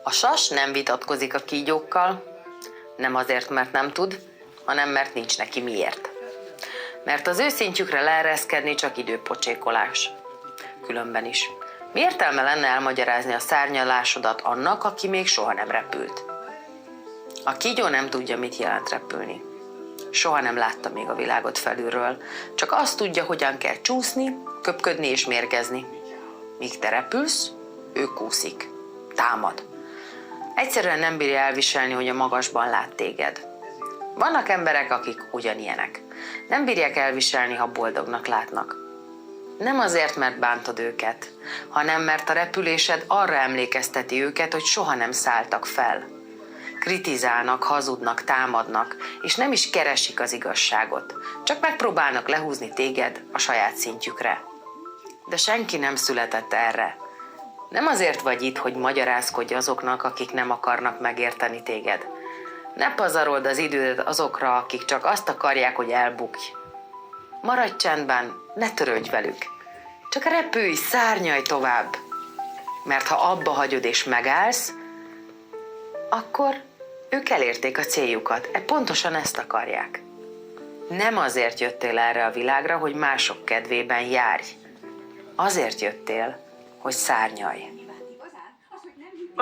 A sas nem vitatkozik a kígyókkal, nem azért, mert nem tud, hanem mert nincs neki miért. Mert az ő szintjükre leereszkedni csak időpocsékolás. Különben is. Mi értelme lenne elmagyarázni a szárnyalásodat annak, aki még soha nem repült? A kígyó nem tudja, mit jelent repülni. Soha nem látta még a világot felülről, csak azt tudja, hogyan kell csúszni, köpködni és mérgezni. Míg te repülsz, ő kúszik, támad. Egyszerűen nem bírja elviselni, hogy a magasban lát téged. Vannak emberek, akik ugyanilyenek. Nem bírják elviselni, ha boldognak látnak. Nem azért, mert bántod őket, hanem mert a repülésed arra emlékezteti őket, hogy soha nem szálltak fel. Kritizálnak, hazudnak, támadnak, és nem is keresik az igazságot, csak megpróbálnak lehúzni téged a saját szintjükre. De senki nem született erre. Nem azért vagy itt, hogy magyarázkodj azoknak, akik nem akarnak megérteni téged. Ne pazarold az idődet azokra, akik csak azt akarják, hogy elbukj. Maradj csendben, ne törődj velük. Csak repülj, szárnyalj tovább. Mert ha abba hagyod és megállsz, akkor ők elérték a céljukat. Pontosan ezt akarják. Nem azért jöttél erre a világra, hogy mások kedvében járj. Azért jöttél, hogy szárnyalj.